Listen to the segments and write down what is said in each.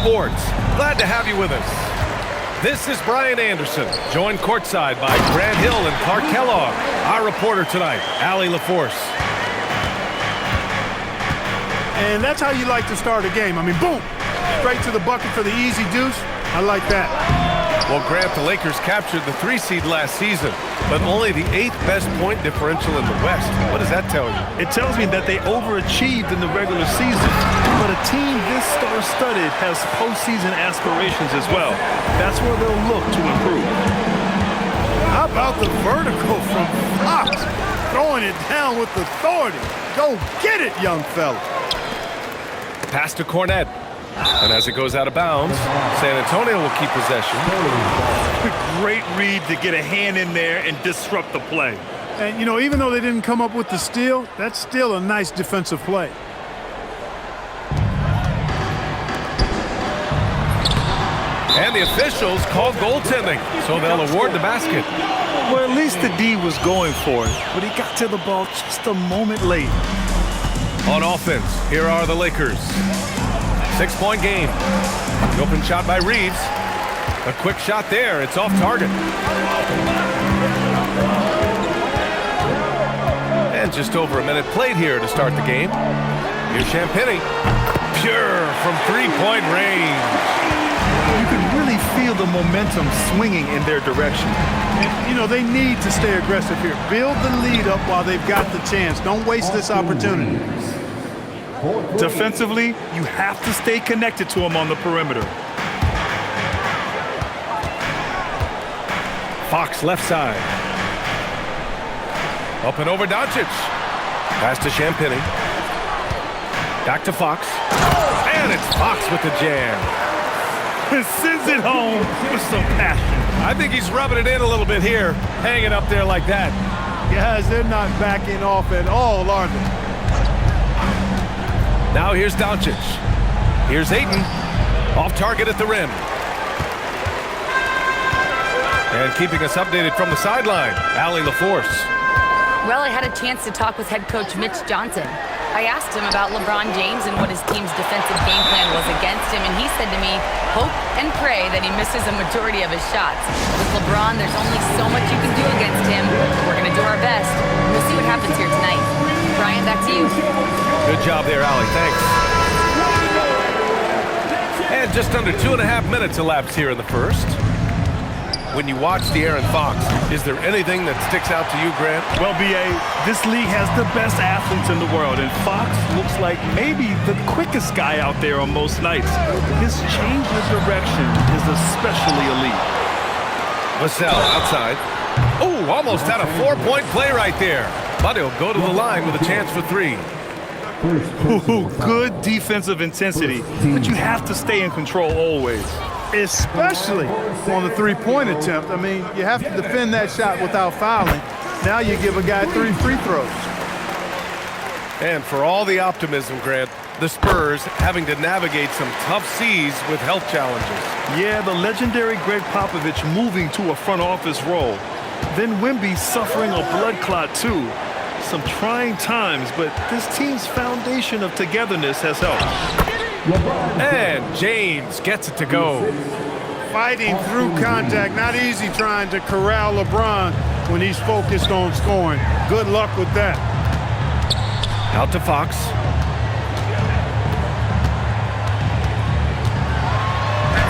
Sports. Glad to have you with us. This is Brian Anderson, joined courtside by Grant Hill and Clark Kellogg. Our reporter tonight, Allie LaForce. And that's how you like to start a game. I mean, boom, straight to the bucket for the easy deuce. I like that. Well, Grant, the Lakers captured the 3 seed last season, but only the 8th best point differential in the West. What does that tell you? It tells me that they overachieved in the regular season, but a team this star-studded has postseason aspirations as well. That's where they'll look to improve. How about the vertical from Fox? Throwing it down with authority. Go get it, young fella. Pass to Cornette. And as it goes out of bounds, San Antonio will keep possession. Great read to get a hand in there and disrupt the play. And, you know, even though they didn't come up with the steal, that's still a nice defensive play. And the officials called goaltending, so they'll award the basket. Well, at least the D was going for it, but he got to the ball just a moment late. On offense, here are the Lakers. 6-point game. The open shot by Reeves. A quick shot there. It's off target. And just over a minute played here to start the game. Here's Champagnie. Pure from 3-point range. You can really feel the momentum swinging in their direction. And, you know, they need to stay aggressive here. Build the lead up while they've got the chance. Don't waste this opportunity. Defensively, you have to stay connected to him on the perimeter. Fox left side. Up and over Doncic. Pass to Champagnie. Back to Fox. And it's Fox with the jam. Sends it home with some passion. I think he's rubbing it in a little bit here, hanging up there like that. Guys, they're not backing off at all, are they? Now here's Doncic. Here's Ayton. Off target at the rim. And keeping us updated from the sideline, Allie LaForce. Well, I had a chance to talk with head coach Mitch Johnson. I asked him about LeBron James and what his team's defensive game plan was against him, and he said to me, hope and pray that he misses a majority of his shots. With LeBron, there's only so much you can do against him. We're going to do our best. We'll see what happens here tonight. Brian, back to you. Good job there, Allie. Thanks. And just under 2.5 minutes elapsed here in the first. When you watch De'Aaron Fox, is there anything that sticks out to you, Grant? Well, B.A., this league has the best athletes in the world, and Fox looks like maybe the quickest guy out there on most nights. His change of direction is especially elite. Vassell outside. Oh, almost had a 4-point play right there. But he'll go to the line with a chance for 3. Ooh, good defensive intensity, but you have to stay in control always. Especially on the 3-point attempt. I mean, you have to defend that shot without fouling. Now you give a guy 3 free throws. And for all the optimism, Grant, the Spurs having to navigate some tough seas with health challenges. Yeah, the legendary Greg Popovich moving to a front office role. Then Wemby suffering a blood clot too. Some trying times, but this team's foundation of togetherness has helped. And James gets it to go. Fighting through contact. Not easy trying to corral LeBron when he's focused on scoring. Good luck with that. Out to Fox.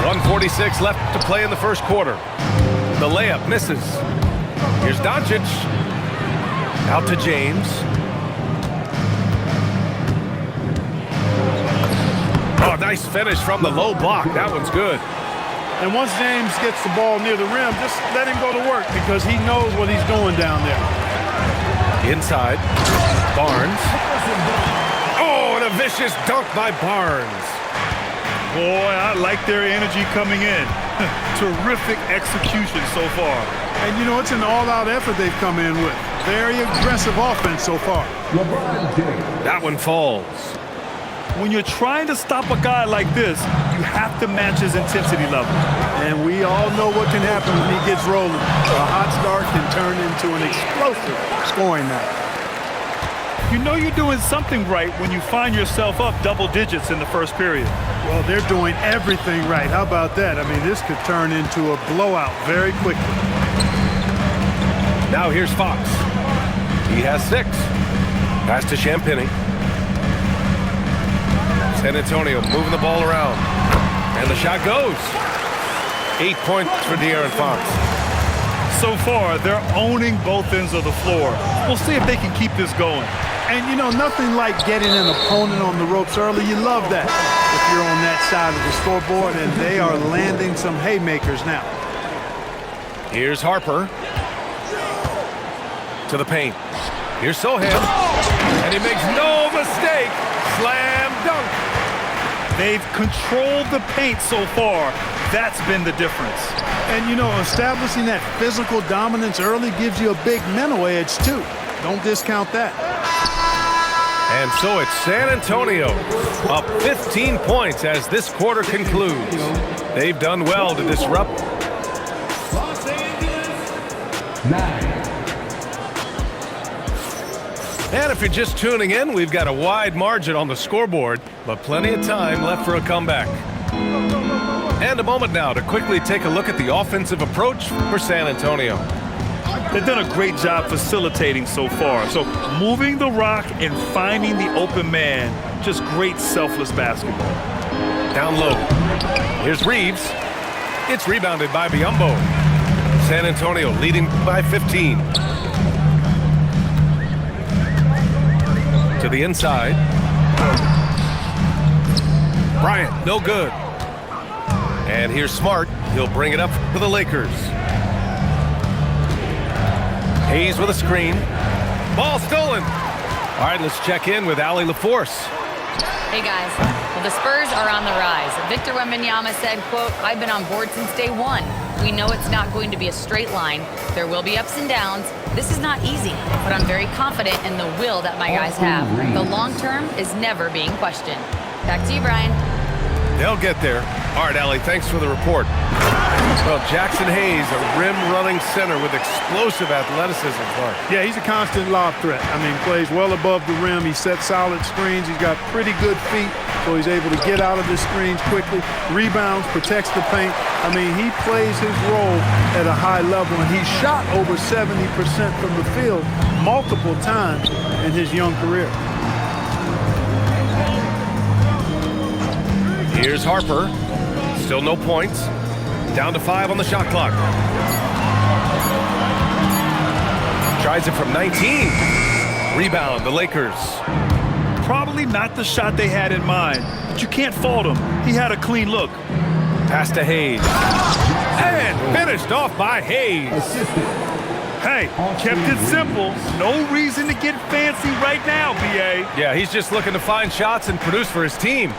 .146 left to play in the first quarter. The layup misses. Here's Doncic. Out to James. Oh, nice finish from the low block. That one's good. And once James gets the ball near the rim, just let him go to work because he knows what he's doing down there. Inside. Barnes. Oh, and a vicious dunk by Barnes. Boy, I like their energy coming in. Terrific execution so far. And, you know, it's an all-out effort they've come in with. Very aggressive offense so far. That one falls. When you're trying to stop a guy like this, you have to match his intensity level. And we all know what can happen when he gets rolling. A hot start can turn into an explosive scoring night. You know you're doing something right when you find yourself up double digits in the first period. Well, they're doing everything right. How about that? I mean, this could turn into a blowout very quickly. Now here's Fox. He has 6. Pass to Champagny. San Antonio moving the ball around. And the shot goes. 8 points for De'Aaron Fox. So far, they're owning both ends of the floor. We'll see if they can keep this going. And, you know, nothing like getting an opponent on the ropes early. You love that if you're on that side of the scoreboard, and they are landing some haymakers now. Here's Harper. To the paint. Here's Sohan. And he makes no mistake. Slam dunk. They've controlled the paint so far. That's been the difference. And, you know, establishing that physical dominance early gives you a big mental edge, too. Don't discount that. And so it's San Antonio up 15 points as this quarter concludes. They've done well to disrupt. Los Angeles, 9. And if you're just tuning in, we've got a wide margin on the scoreboard, but plenty of time left for a comeback. And a moment now to quickly take a look at the offensive approach for San Antonio. They've done a great job facilitating so far. So moving the rock and finding the open man, just great selfless basketball. Down low. Here's Reeves. It's rebounded by Biyombo. San Antonio leading by 15. To the inside. Bryant, no good. And here's Smart. He'll bring it up for the Lakers. Hayes with a screen. Ball stolen. All right, let's check in with Allie LaForce. Hey, guys. Well, the Spurs are on the rise. Victor Wembanyama said, quote, "I've been on board since day one. We know it's not going to be a straight line. There will be ups and downs. This is not easy, but I'm very confident in the will that my guys have. The long term is never being questioned." Back to you, Brian. They'll get there. All right, Allie, thanks for the report. Well, Jackson Hayes, a rim-running center with explosive athleticism, Clark. Yeah, he's a constant lob threat. I mean, plays well above the rim. He sets solid screens. He's got pretty good feet, so he's able to get out of his screens quickly. Rebounds, protects the paint. I mean, he plays his role at a high level, and he shot over 70% from the field multiple times in his young career. Here's Harper. Still no points. Down to 5 on the shot clock. Tries it from 19. Rebound, the Lakers. Probably not the shot they had in mind, but you can't fault him. He had a clean look. Pass to Hayes. And finished off by Hayes. Hey, kept it simple. No reason to get fancy right now, B.A. Yeah, he's just looking to find shots and produce for his team.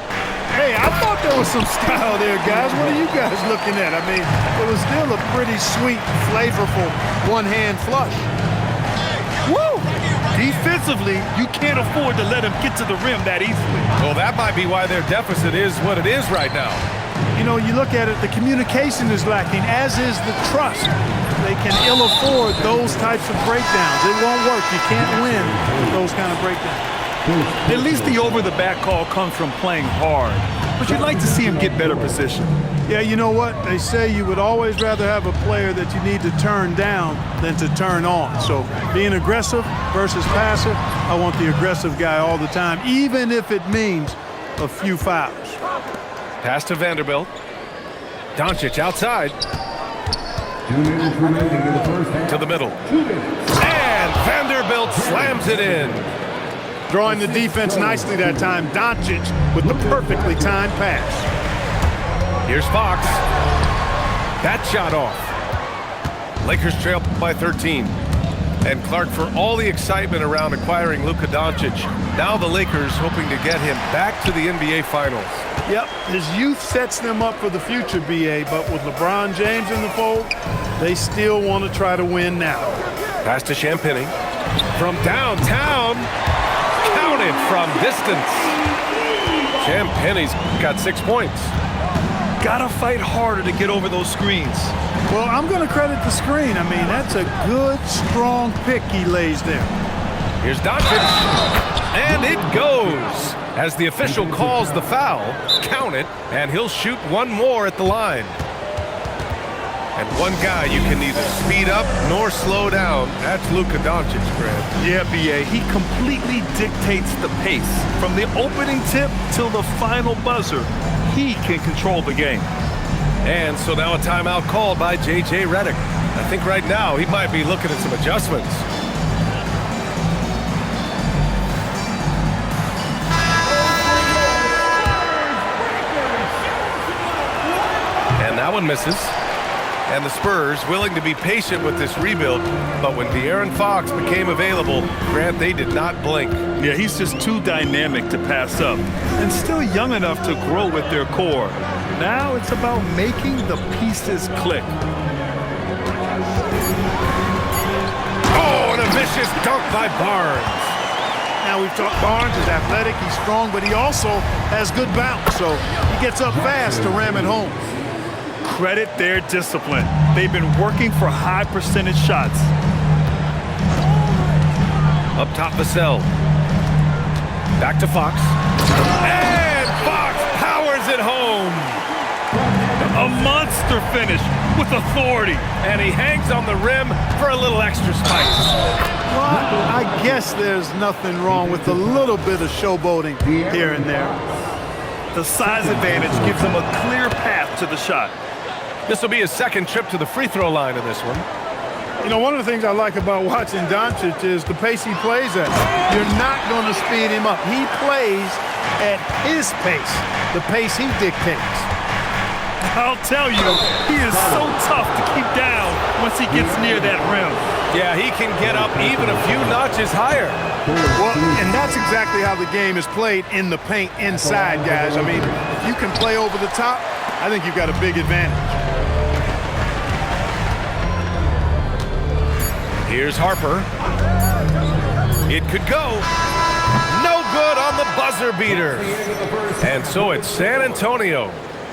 Hey, I thought there was some style there, guys. What are you guys looking at? I mean, it was still a pretty sweet, flavorful one-hand flush. Woo! Defensively, you can't afford to let him get to the rim that easily. Well, that might be why their deficit is what it is right now. You know, you look at it, the communication is lacking, as is the trust. They can ill afford those types of breakdowns. It won't work. You can't win with those kind of breakdowns. At least the over-the-back call comes from playing hard, but you'd like to see him get better position. Yeah, you know what? They say you would always rather have a player that you need to turn down than to turn on. So being aggressive versus passive, I want the aggressive guy all the time, even if it means a few fouls. Pass to Vanderbilt. Doncic outside. 2 minutes remaining in the first half. To the middle. And Vanderbilt slams it in. Drawing the defense nicely that time. Doncic with the perfectly timed pass. Here's Fox. That shot off. Lakers trail by 13. And Clark, for all the excitement around acquiring Luka Doncic, now the Lakers hoping to get him back to the NBA Finals. Yep, his youth sets them up for the future, B.A., but with LeBron James in the fold, they still want to try to win now. Pass to Champagny. From downtown. Counted from distance. Champagny's got 6 points. Gotta fight harder to get over those screens. Well, I'm going to credit the screen. I mean, that's a good, strong pick he lays there. Here's Doncic. And it goes. As the official calls the foul, count it, and he'll shoot one more at the line. And one guy you can neither speed up nor slow down. That's Luka Doncic, Grant. Yeah, B.A. He completely dictates the pace. From the opening tip till the final buzzer, he can control the game. And so now a timeout called by J.J. Redick. I think right now he might be looking at some adjustments. And that one misses. And the Spurs willing to be patient with this rebuild, but when De'Aaron Fox became available, Grant, they did not blink. Yeah, he's just too dynamic to pass up, and still young enough to grow with their core. Now it's about making the pieces click. Oh, and a vicious dunk by Barnes. Now we've talked Barnes is athletic, he's strong, but he also has good bounce, so he gets up fast to ram it home. Credit their discipline. They've been working for high percentage shots. Up top, Vassell. Back to Fox. And Fox powers it home. A monster finish with authority. And he hangs on the rim for a little extra spice. Well, I guess there's nothing wrong with a little bit of showboating here and there. The size advantage gives him a clear path to the shot. This will be his second trip to the free throw line in this one. You know, one of the things I like about watching Doncic is the pace he plays at. You're not going to speed him up. He plays at his pace, the pace he dictates. I'll tell you, he is so tough to keep down once he gets near that rim. Yeah, he can get up even a few notches higher. Well, and that's exactly how the game is played in the paint inside, guys. I mean, if you can play over the top, I think you've got a big advantage. Here's Harper. It could go. No good on the buzzer beater. And so it's San Antonio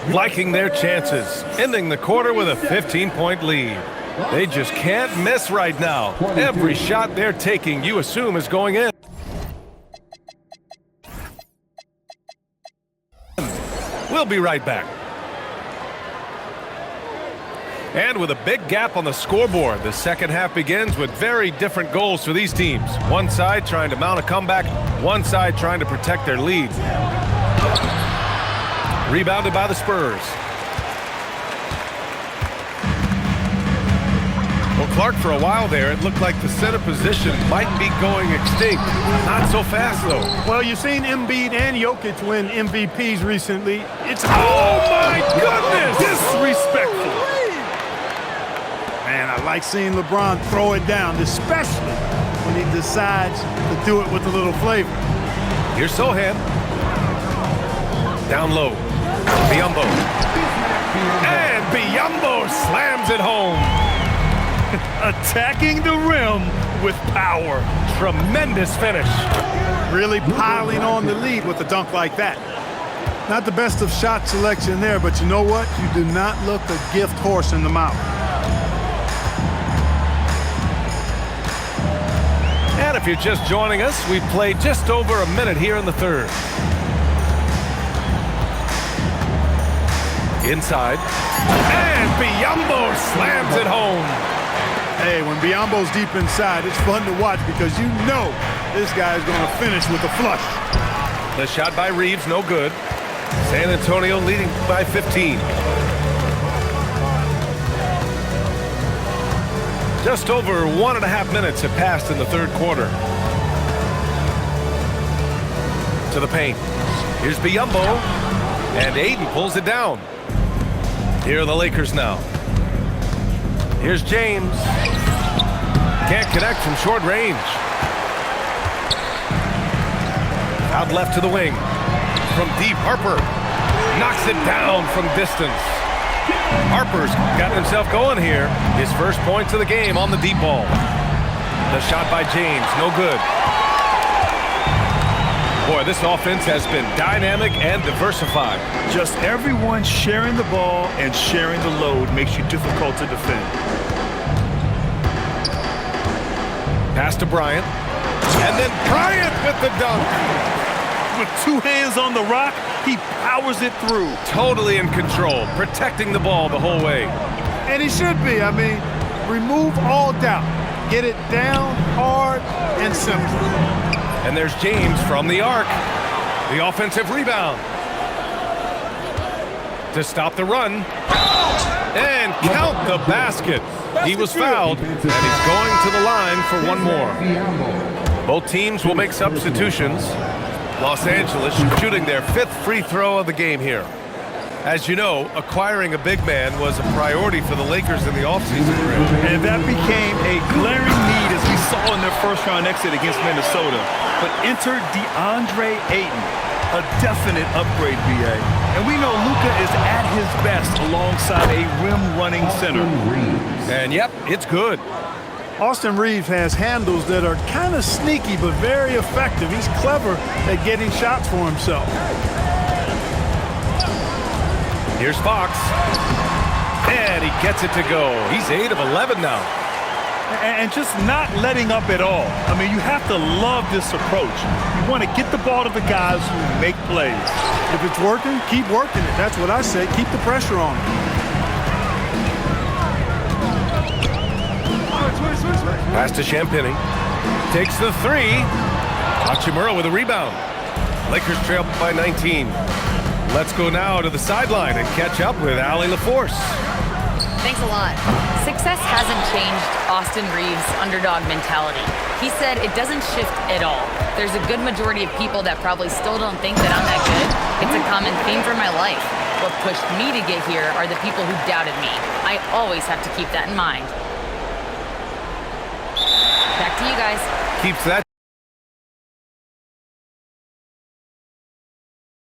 liking their chances, ending the quarter with a 15-point lead. They just can't miss right now. Every shot they're taking, you assume, is going in. We'll be right back. And with a big gap on the scoreboard, the second half begins with very different goals for these teams. One side trying to mount a comeback, one side trying to protect their lead. Rebounded by the Spurs. Well, Clark, for a while there, it looked like the center position might be going extinct. Not so fast, though. Well, you've seen Embiid and Jokic win MVPs recently. It's Oh, my goodness! Disrespectful. Man, I like seeing LeBron throw it down, especially when he decides to do it with a little flavor. Here's Sohan. Down low. Biyombo. And Biyombo slams it home. Attacking the rim with power. Tremendous finish. Really piling on the lead with a dunk like that. Not the best of shot selection there, but you know what? You do not look a gift horse in the mouth. And if you're just joining us, we've played just over a minute here in the third. Inside. And Biyombo slams it home. Hey, when Biyombo's deep inside, it's fun to watch because you know this guy is going to finish with a flush. The shot by Reeves, no good. San Antonio leading by 15. Just over 1.5 minutes have passed in the third quarter. To the paint. Here's Biyombo. And Aiden pulls it down. Here are the Lakers now. Here's James. Can't connect from short range. Out left to the wing. From deep, Harper knocks it down from distance. Harper's got himself going here. His first points of the game on the deep ball. The shot by James, no good. Boy, this offense has been dynamic and diversified. Just everyone sharing the ball and sharing the load makes you difficult to defend. Pass to Bryant. And then Bryant with the dunk. With 2 hands on the rock, he powers it through. Totally in control, protecting the ball the whole way. And he should be. I mean, remove all doubt. Get it down, hard, and simple. And there's James from the arc. The offensive rebound. To stop the run. And count the basket. He was fouled, and he's going to the line for one more. Both teams will make substitutions. Los Angeles shooting their 5th free throw of the game here. As you know, acquiring a big man was a priority for the Lakers in the offseason. And that became a glaring need as we saw in their first-round exit against Minnesota. But enter DeAndre Ayton, a definite upgrade, BA. And we know Luka is at his best alongside a rim-running center. And yep, it's good. Austin Reeves has handles that are kind of sneaky but very effective. He's clever at getting shots for himself. Here's Fox. And he gets it to go. He's 8 of 11 now. And just not letting up at all. I mean, you have to love this approach. You want to get the ball to the guys who make plays. If it's working, keep working it. That's what I say. Keep the pressure on him. Pass to Champagny. Takes the 3. Hachimura with a rebound. Lakers trail by 19. Let's go now to the sideline and catch up with Allie LaForce. Thanks a lot. Success hasn't changed Austin Reeves' underdog mentality. He said it doesn't shift at all. There's a good majority of people that probably still don't think that I'm that good. It's a common theme for my life. What pushed me to get here are the people who doubted me. I always have to keep that in mind. Back to you guys. Keeps that